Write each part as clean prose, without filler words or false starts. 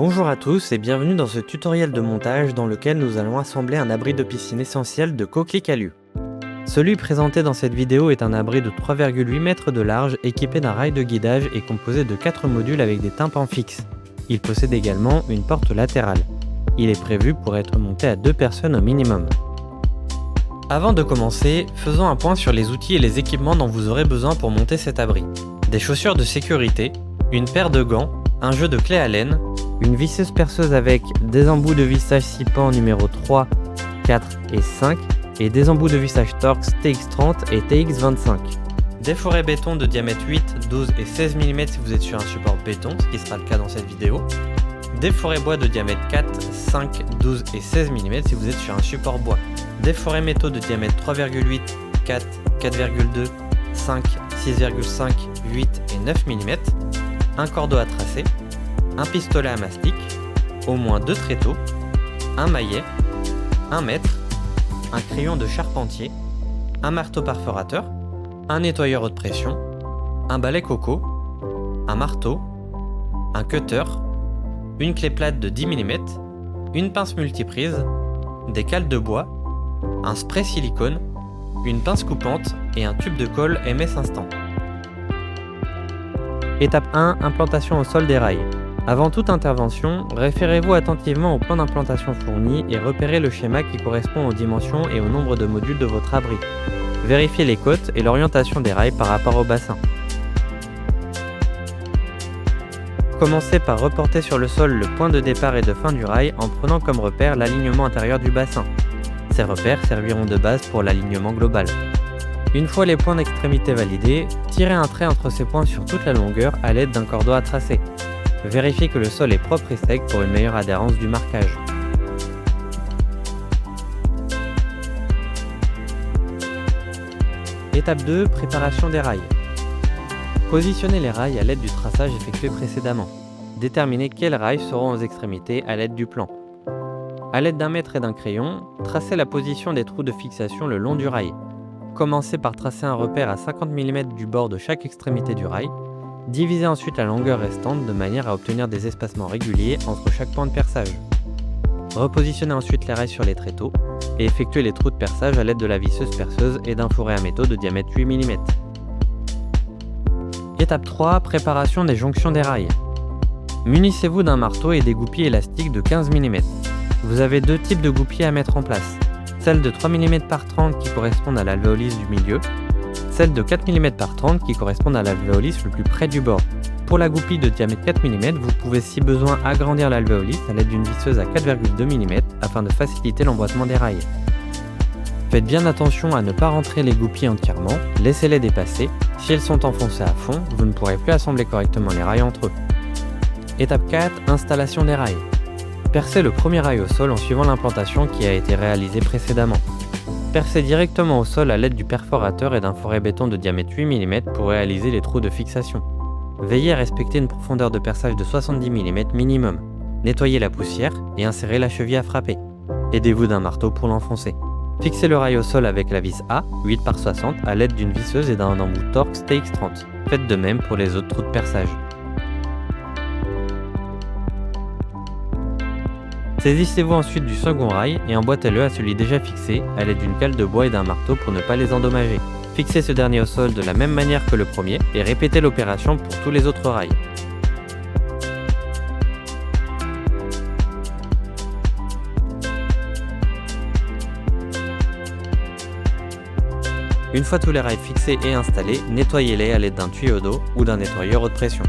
Bonjour à tous et bienvenue dans ce tutoriel de montage dans lequel nous allons assembler un abri de piscine essentiel de Coquelicalieu. Celui présenté dans cette vidéo est un abri de 3,8 mètres de large équipé d'un rail de guidage et composé de 4 modules avec des tympans fixes. Il possède également une porte latérale. Il est prévu pour être monté à 2 personnes au minimum. Avant de commencer, faisons un point sur les outils et les équipements dont vous aurez besoin pour monter cet abri. Des chaussures de sécurité, une paire de gants, un jeu de clés à laine, une visseuse perceuse avec des embouts de vissage 6 pans numéro 3, 4 et 5 et des embouts de vissage Torx TX30 et TX25. Des forêts béton de diamètre 8, 12 et 16 mm si vous êtes sur un support béton, ce qui sera le cas dans cette vidéo. Des forêts bois de diamètre 4, 5, 12 et 16 mm si vous êtes sur un support bois. Des forêts métaux de diamètre 3,8, 4, 4,2, 5, 6,5, 8 et 9 mm. Un cordeau à tracer, un pistolet à mastic, au moins 2 tréteaux, un maillet, un mètre, un crayon de charpentier, un marteau perforateur, un nettoyeur haute pression, un balai coco, un marteau, un cutter, une clé plate de 10 mm, une pince multiprise, des cales de bois, un spray silicone, une pince coupante et un tube de colle MS Instant. Étape 1. Implantation au sol des rails. Avant toute intervention, référez-vous attentivement au plan d'implantation fourni et repérez le schéma qui correspond aux dimensions et au nombre de modules de votre abri. Vérifiez les côtes et l'orientation des rails par rapport au bassin. Commencez par reporter sur le sol le point de départ et de fin du rail en prenant comme repère l'alignement intérieur du bassin. Ces repères serviront de base pour l'alignement global. Une fois les points d'extrémité validés, tirez un trait entre ces points sur toute la longueur à l'aide d'un cordeau à tracer. Vérifiez que le sol est propre et sec pour une meilleure adhérence du marquage. Étape 2. Préparation des rails. Positionnez les rails à l'aide du traçage effectué précédemment. Déterminez quels rails seront aux extrémités à l'aide du plan. À l'aide d'un mètre et d'un crayon, tracez la position des trous de fixation le long du rail. Commencez par tracer un repère à 50 mm du bord de chaque extrémité du rail. Divisez ensuite la longueur restante de manière à obtenir des espacements réguliers entre chaque point de perçage. Repositionnez ensuite les rails sur les tréteaux et effectuez les trous de perçage à l'aide de la visseuse perceuse et d'un fourré à métaux de diamètre 8 mm. Étape 3. Préparation des jonctions des rails. Munissez-vous d'un marteau et des goupilles élastiques de 15 mm. Vous avez 2 types de goupilles à mettre en place. Celle de 3 mm par 30 qui correspondent à l'alvéolis du milieu, celle de 4 mm par 30 qui correspondent à l'alvéolis le plus près du bord. Pour la goupille de diamètre 4 mm, vous pouvez si besoin agrandir l'alvéolis à l'aide d'une visseuse à 4,2 mm afin de faciliter l'emboîtement des rails. Faites bien attention à ne pas rentrer les goupilles entièrement, laissez-les dépasser. Si elles sont enfoncées à fond, vous ne pourrez plus assembler correctement les rails entre eux. Étape 4. Installation des rails. Percez le premier rail au sol en suivant l'implantation qui a été réalisée précédemment. Percez directement au sol à l'aide du perforateur et d'un forêt béton de diamètre 8 mm pour réaliser les trous de fixation. Veillez à respecter une profondeur de perçage de 70 mm minimum. Nettoyez la poussière et insérez la cheville à frapper. Aidez-vous d'un marteau pour l'enfoncer. Fixez le rail au sol avec la vis A, 8 par 60, à l'aide d'une visseuse et d'un embout Torx TX30. Faites de même pour les autres trous de perçage. Saisissez-vous ensuite du second rail et emboîtez-le à celui déjà fixé à l'aide d'une cale de bois et d'un marteau pour ne pas les endommager. Fixez ce dernier au sol de la même manière que le premier et répétez l'opération pour tous les autres rails. Une fois tous les rails fixés et installés, nettoyez-les à l'aide d'un tuyau d'eau ou d'un nettoyeur haute pression.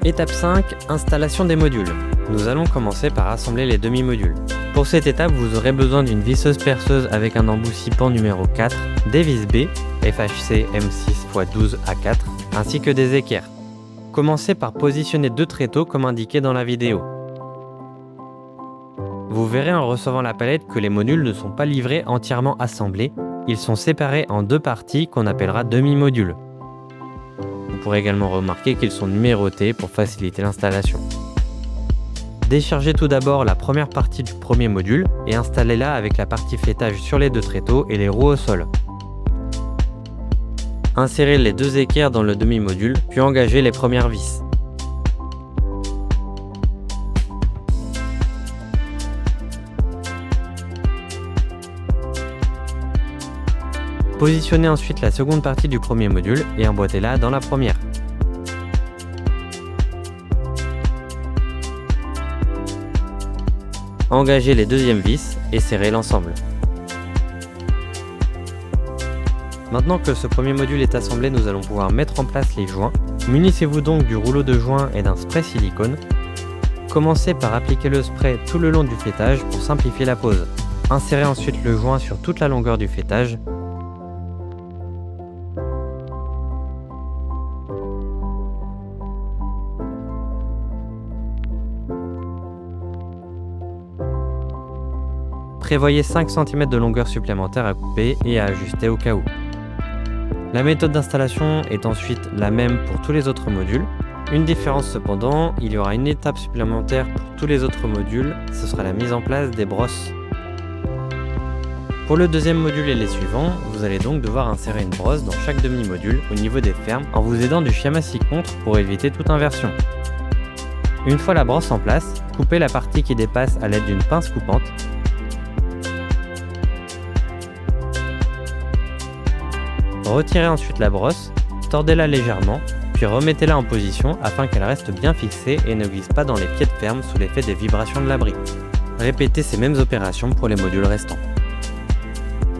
Étape 5. Installation des modules. Nous allons commencer par assembler les demi-modules. Pour cette étape, vous aurez besoin d'une visseuse perceuse avec un embout 6 pans numéro 4, des vis B, FHC M6x12A4, ainsi que des équerres. Commencez par positionner 2 tréteaux comme indiqué dans la vidéo. Vous verrez en recevant la palette que les modules ne sont pas livrés entièrement assemblés, ils sont séparés en 2 parties qu'on appellera demi-modules. Vous pourrez également remarquer qu'ils sont numérotés pour faciliter l'installation. Déchargez tout d'abord la première partie du premier module et installez-la avec la partie fêtage sur les 2 tréteaux et les roues au sol. Insérez les 2 équerres dans le demi-module, puis engagez les premières vis. Positionnez ensuite la seconde partie du premier module et emboîtez-la dans la première. Engagez les deuxièmes vis et serrez l'ensemble. Maintenant que ce premier module est assemblé, nous allons pouvoir mettre en place les joints. Munissez-vous donc du rouleau de joint et d'un spray silicone. Commencez par appliquer le spray tout le long du faîtage pour simplifier la pose. Insérez ensuite le joint sur toute la longueur du faîtage. Prévoyez 5 cm de longueur supplémentaire à couper et à ajuster au cas où. La méthode d'installation est ensuite la même pour tous les autres modules. Une différence cependant, il y aura une étape supplémentaire pour tous les autres modules, ce sera la mise en place des brosses. Pour le deuxième module et les suivants, vous allez donc devoir insérer une brosse dans chaque demi-module au niveau des fermes en vous aidant du schéma ci-contre pour éviter toute inversion. Une fois la brosse en place, coupez la partie qui dépasse à l'aide d'une pince coupante. Retirez ensuite la brosse, tordez-la légèrement, puis remettez-la en position afin qu'elle reste bien fixée et ne glisse pas dans les pieds de ferme sous l'effet des vibrations de l'abri. Répétez ces mêmes opérations pour les modules restants.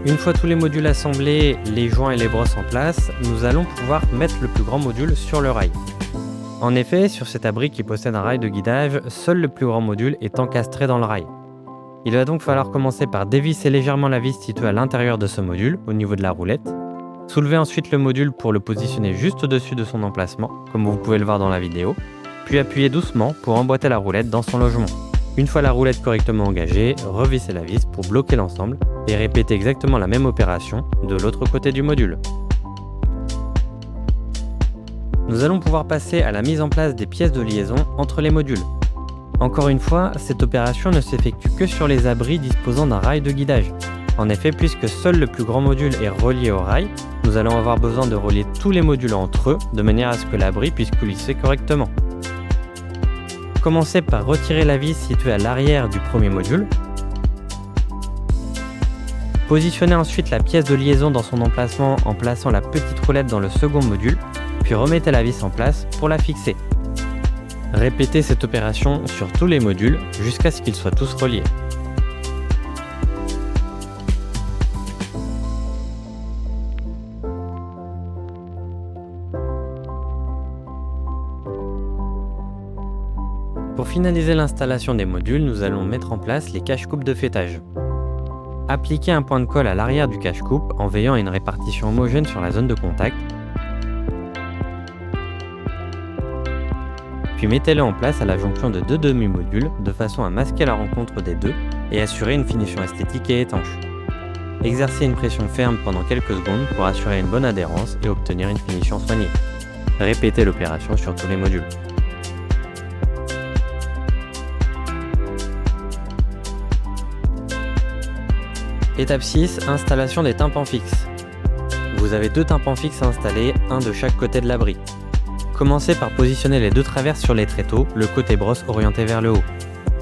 Une fois tous les modules assemblés, les joints et les brosses en place, nous allons pouvoir mettre le plus grand module sur le rail. En effet, sur cet abri qui possède un rail de guidage, seul le plus grand module est encastré dans le rail. Il va donc falloir commencer par dévisser légèrement la vis située à l'intérieur de ce module, au niveau de la roulette. Soulevez ensuite le module pour le positionner juste au-dessus de son emplacement, comme vous pouvez le voir dans la vidéo, puis appuyez doucement pour emboîter la roulette dans son logement. Une fois la roulette correctement engagée, revissez la vis pour bloquer l'ensemble et répétez exactement la même opération de l'autre côté du module. Nous allons pouvoir passer à la mise en place des pièces de liaison entre les modules. Encore une fois, cette opération ne s'effectue que sur les abris disposant d'un rail de guidage. En effet, puisque seul le plus grand module est relié au rail, nous allons avoir besoin de relier tous les modules entre eux de manière à ce que l'abri puisse coulisser correctement. Commencez par retirer la vis située à l'arrière du premier module. Positionnez ensuite la pièce de liaison dans son emplacement en plaçant la petite roulette dans le second module, puis remettez la vis en place pour la fixer. Répétez cette opération sur tous les modules jusqu'à ce qu'ils soient tous reliés. Pour finaliser l'installation des modules, nous allons mettre en place les cache-coupes de faîtage. Appliquez un point de colle à l'arrière du cache-coupe en veillant à une répartition homogène sur la zone de contact. Puis mettez-le en place à la jonction de deux demi-modules de façon à masquer la rencontre des deux et assurer une finition esthétique et étanche. Exercez une pression ferme pendant quelques secondes pour assurer une bonne adhérence et obtenir une finition soignée. Répétez l'opération sur tous les modules. Étape 6, installation des tympans fixes. Vous avez deux tympans fixes à installer, un de chaque côté de l'abri. Commencez par positionner les deux traverses sur les tréteaux, le côté brosse orienté vers le haut.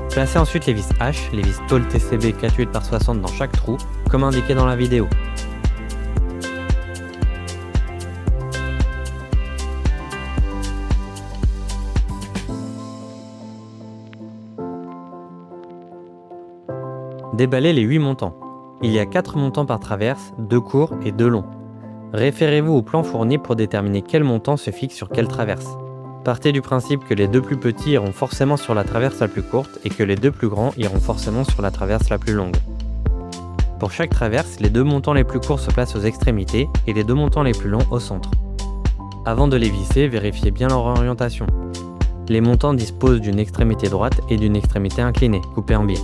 Placez ensuite les vis H, les vis tôle TCB 48/60 dans chaque trou, comme indiqué dans la vidéo. Déballez les 8 montants. Il y a 4 montants par traverse, 2 courts et 2 longs. Référez-vous au plan fourni pour déterminer quel montant se fixe sur quelle traverse. Partez du principe que les deux plus petits iront forcément sur la traverse la plus courte et que les deux plus grands iront forcément sur la traverse la plus longue. Pour chaque traverse, les deux montants les plus courts se placent aux extrémités et les deux montants les plus longs au centre. Avant de les visser, vérifiez bien leur orientation. Les montants disposent d'une extrémité droite et d'une extrémité inclinée, coupée en biais.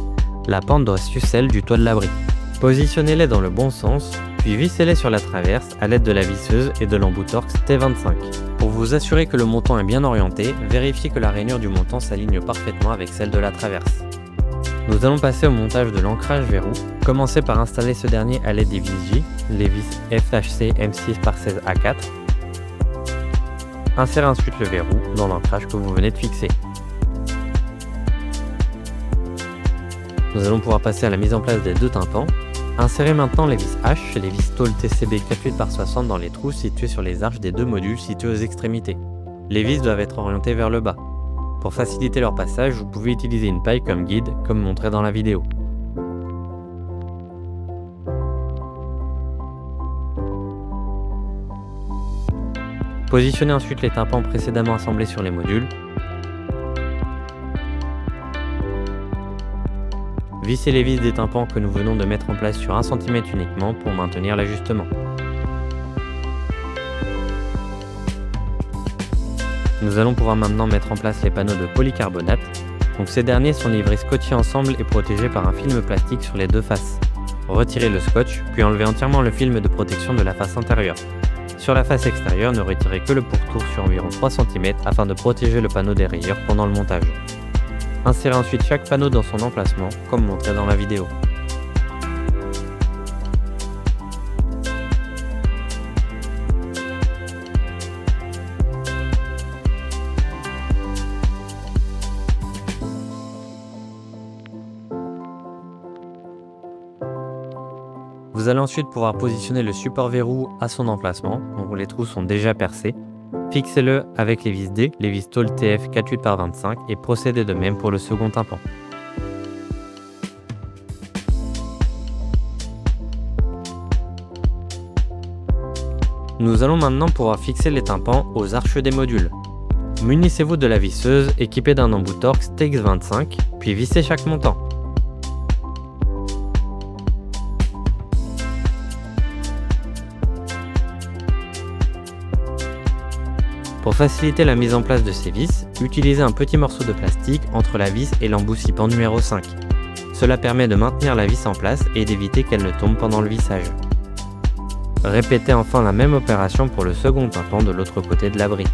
La pente doit suivre celle du toit de l'abri. Positionnez-les dans le bon sens, puis vissez-les sur la traverse à l'aide de la visseuse et de l'embout Torx T25. Pour vous assurer que le montant est bien orienté, vérifiez que la rainure du montant s'aligne parfaitement avec celle de la traverse. Nous allons passer au montage de l'ancrage verrou. Commencez par installer ce dernier à l'aide des vis J, les vis FHC M6/16A4. Insérez ensuite le verrou dans l'ancrage que vous venez de fixer. Nous allons pouvoir passer à la mise en place des deux tympans. Insérez maintenant les vis H et les vis tôle TCB 48x60 dans les trous situés sur les arches des deux modules situés aux extrémités. Les vis doivent être orientées vers le bas. Pour faciliter leur passage, vous pouvez utiliser une paille comme guide, comme montré dans la vidéo. Positionnez ensuite les tympans précédemment assemblés sur les modules. Vissez les vis des tympans que nous venons de mettre en place sur 1 cm uniquement pour maintenir l'ajustement. Nous allons pouvoir maintenant mettre en place les panneaux de polycarbonate. Donc ces derniers sont livrés scotchés ensemble et protégés par un film plastique sur les deux faces. Retirez le scotch, puis enlevez entièrement le film de protection de la face intérieure. Sur la face extérieure, ne retirez que le pourtour sur environ 3 cm afin de protéger le panneau des rayures pendant le montage. Insérez ensuite chaque panneau dans son emplacement, comme montré dans la vidéo. Vous allez ensuite pouvoir positionner le support verrou à son emplacement, donc les trous sont déjà percés. Fixez-le avec les vis D, les vis tôle TF 48x25 et procédez de même pour le second tympan. Nous allons maintenant pouvoir fixer les tympans aux arches des modules. Munissez-vous de la visseuse équipée d'un embout Torx TX25, puis vissez chaque montant. Pour faciliter la mise en place de ces vis, utilisez un petit morceau de plastique entre la vis et l'embout scipant numéro 5. Cela permet de maintenir la vis en place et d'éviter qu'elle ne tombe pendant le vissage. Répétez enfin la même opération pour le second tympan de l'autre côté de l'abri.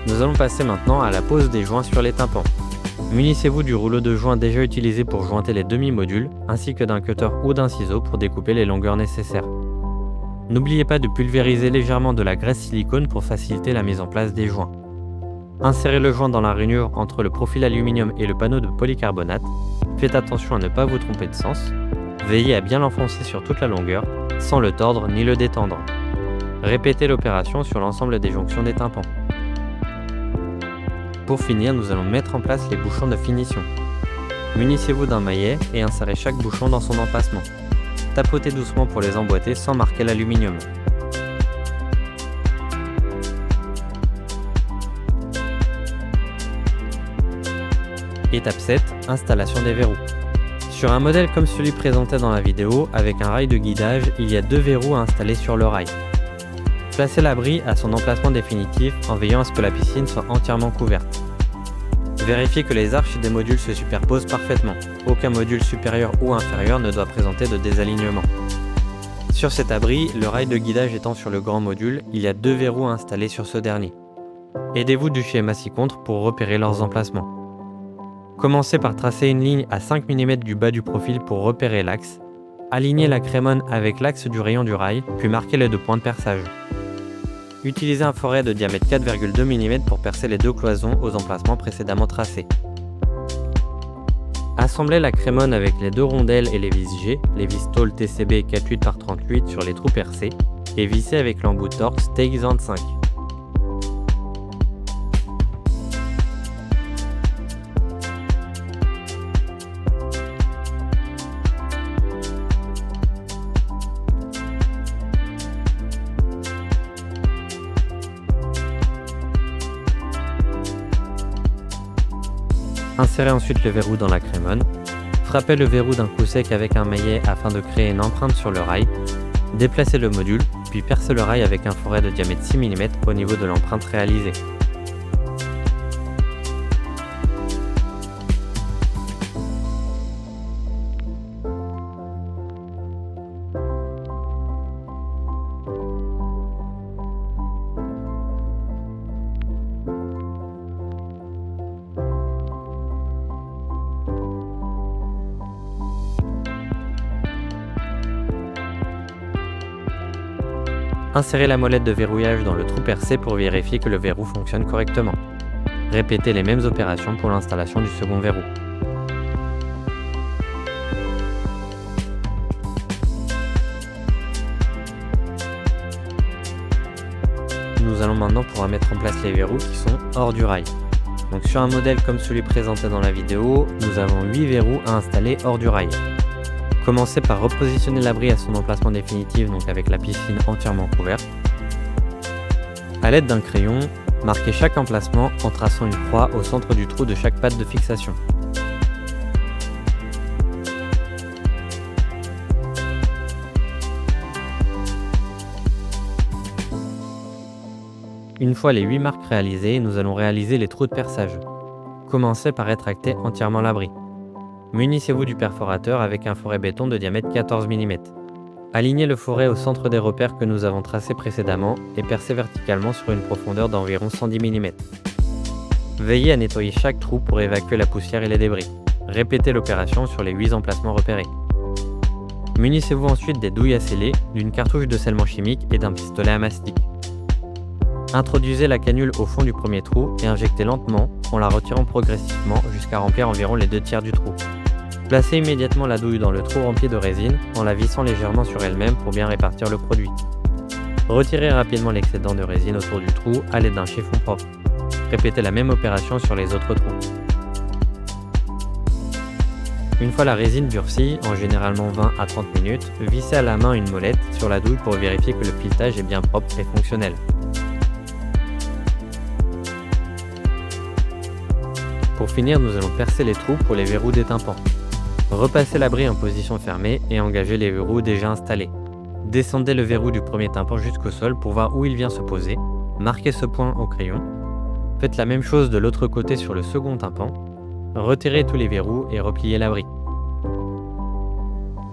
Nous allons passer maintenant à la pose des joints sur les tympans. Munissez-vous du rouleau de joint déjà utilisé pour jointer les demi-modules, ainsi que d'un cutter ou d'un ciseau pour découper les longueurs nécessaires. N'oubliez pas de pulvériser légèrement de la graisse silicone pour faciliter la mise en place des joints. Insérez le joint dans la rainure entre le profil aluminium et le panneau de polycarbonate. Faites attention à ne pas vous tromper de sens. Veillez à bien l'enfoncer sur toute la longueur, sans le tordre ni le détendre. Répétez l'opération sur l'ensemble des jonctions des tympans. Pour finir, nous allons mettre en place les bouchons de finition. Munissez-vous d'un maillet et insérez chaque bouchon dans son emplacement. Tapotez doucement pour les emboîter sans marquer l'aluminium. Étape 7. Installation des verrous. Sur un modèle comme celui présenté dans la vidéo, avec un rail de guidage, il y a 2 verrous à installer sur le rail. Placez l'abri à son emplacement définitif en veillant à ce que la piscine soit entièrement couverte. Vérifiez que les arches des modules se superposent parfaitement. Aucun module supérieur ou inférieur ne doit présenter de désalignement. Sur cet abri, le rail de guidage étant sur le grand module, il y a 2 verrous à installer sur ce dernier. Aidez-vous du schéma ci-contre pour repérer leurs emplacements. Commencez par tracer une ligne à 5 mm du bas du profil pour repérer l'axe. Alignez la crémone avec l'axe du rayon du rail, puis marquez les 2 points de perçage. Utilisez un forêt de diamètre 4,2 mm pour percer les 2 cloisons aux emplacements précédemment tracés. Assemblez la crémone avec les 2 rondelles et les vis G, les vis tôle TCB 48x38 sur les trous percés, et vissez avec l'embout Torx TX25. Insérez ensuite le verrou dans la crémone. Frappez le verrou d'un coup sec avec un maillet afin de créer une empreinte sur le rail. Déplacez le module, puis percez le rail avec un forêt de diamètre 6 mm au niveau de l'empreinte réalisée. Insérez la molette de verrouillage dans le trou percé pour vérifier que le verrou fonctionne correctement. Répétez les mêmes opérations pour l'installation du second verrou. Nous allons maintenant pouvoir mettre en place les verrous qui sont hors du rail. Donc sur un modèle comme celui présenté dans la vidéo, nous avons 8 verrous à installer hors du rail. Commencez par repositionner l'abri à son emplacement définitif, donc avec la piscine entièrement couverte. A l'aide d'un crayon, marquez chaque emplacement en traçant une croix au centre du trou de chaque patte de fixation. Une fois les 8 marques réalisées, nous allons réaliser les trous de perçage. Commencez par rétracter entièrement l'abri. Munissez-vous du perforateur avec un foret béton de diamètre 14 mm. Alignez le foret au centre des repères que nous avons tracés précédemment et percez verticalement sur une profondeur d'environ 110 mm. Veillez à nettoyer chaque trou pour évacuer la poussière et les débris. Répétez l'opération sur les 8 emplacements repérés. Munissez-vous ensuite des douilles à sceller, d'une cartouche de scellement chimique et d'un pistolet à mastic. Introduisez la canule au fond du premier trou et injectez lentement en la retirant progressivement jusqu'à remplir environ les 2/3 du trou. Placez immédiatement la douille dans le trou rempli de résine en la vissant légèrement sur elle-même pour bien répartir le produit. Retirez rapidement l'excédent de résine autour du trou à l'aide d'un chiffon propre. Répétez la même opération sur les autres trous. Une fois la résine durcie, en généralement 20 à 30 minutes, vissez à la main une molette sur la douille pour vérifier que le filetage est bien propre et fonctionnel. Pour finir, nous allons percer les trous pour les verrous des tympans. Repassez l'abri en position fermée et engagez les verrous déjà installés. Descendez le verrou du premier tympan jusqu'au sol pour voir où il vient se poser. Marquez ce point au crayon. Faites la même chose de l'autre côté sur le second tympan. Retirez tous les verrous et repliez l'abri.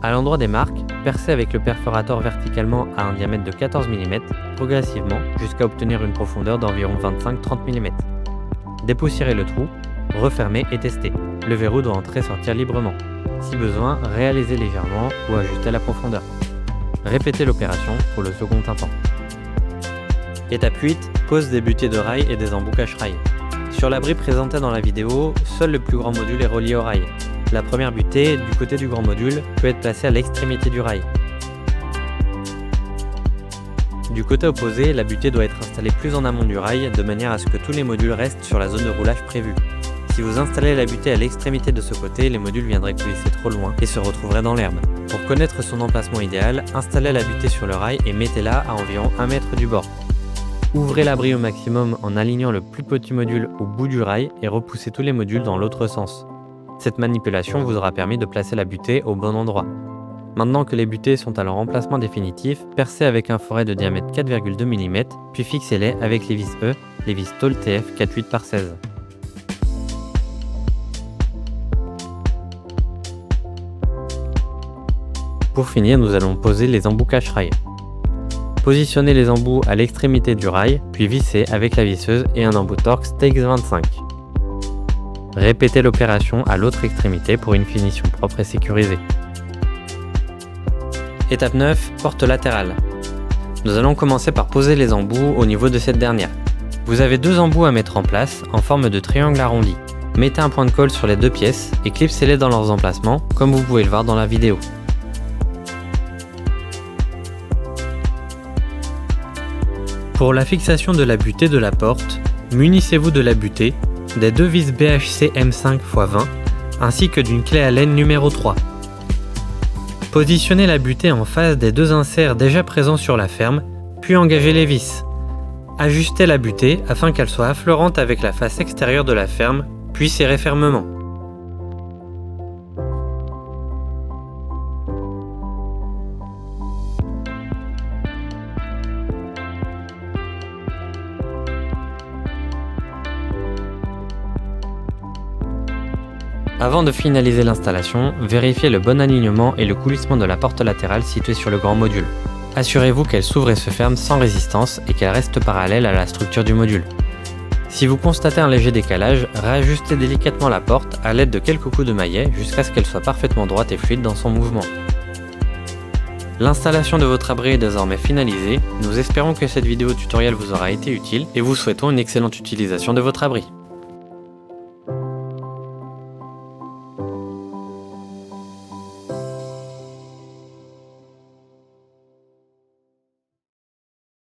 À l'endroit des marques, percez avec le perforateur verticalement à un diamètre de 14 mm, progressivement jusqu'à obtenir une profondeur d'environ 25-30 mm. Dépoussiérez le trou, refermez et testez. Le verrou doit entrer et sortir librement. Si besoin, réalisez légèrement ou ajustez la profondeur. Répétez l'opération pour le second tympan. Étape 8. Pose des butées de rail et des emboucages rail. Sur l'abri présenté dans la vidéo, seul le plus grand module est relié au rail. La première butée, du côté du grand module, peut être placée à l'extrémité du rail. Du côté opposé, la butée doit être installée plus en amont du rail, de manière à ce que tous les modules restent sur la zone de roulage prévue. Si vous installez la butée à l'extrémité de ce côté, les modules viendraient coulisser trop loin et se retrouveraient dans l'herbe. Pour connaître son emplacement idéal, installez la butée sur le rail et mettez-la à environ 1 mètre du bord. Ouvrez l'abri au maximum en alignant le plus petit module au bout du rail et repoussez tous les modules dans l'autre sens. Cette manipulation vous aura permis de placer la butée au bon endroit. Maintenant que les butées sont à leur emplacement définitif, percez avec un foret de diamètre 4,2 mm, puis fixez-les avec les vis E, les vis Tall TF 4/8/16. Pour finir, nous allons poser les emboucages rail. Positionnez les embouts à l'extrémité du rail, puis vissez avec la visseuse et un embout Torx TX25. Répétez l'opération à l'autre extrémité pour une finition propre et sécurisée. Étape 9. Porte latérale. Nous allons commencer par poser les embouts au niveau de cette dernière. Vous avez 2 embouts à mettre en place en forme de triangle arrondi. Mettez un point de colle sur les 2 pièces et clipsez-les dans leurs emplacements, comme vous pouvez le voir dans la vidéo. Pour la fixation de la butée de la porte, munissez-vous de la butée, des 2 vis BHC M5 x 20, ainsi que d'une clé Allen numéro 3. Positionnez la butée en face des 2 inserts déjà présents sur la ferme, puis engagez les vis. Ajustez la butée afin qu'elle soit affleurante avec la face extérieure de la ferme, puis serrez fermement. Avant de finaliser l'installation, vérifiez le bon alignement et le coulissement de la porte latérale située sur le grand module. Assurez-vous qu'elle s'ouvre et se ferme sans résistance et qu'elle reste parallèle à la structure du module. Si vous constatez un léger décalage, réajustez délicatement la porte à l'aide de quelques coups de maillet jusqu'à ce qu'elle soit parfaitement droite et fluide dans son mouvement. L'installation de votre abri est désormais finalisée. Nous espérons que cette vidéo tutoriel vous aura été utile et vous souhaitons une excellente utilisation de votre abri.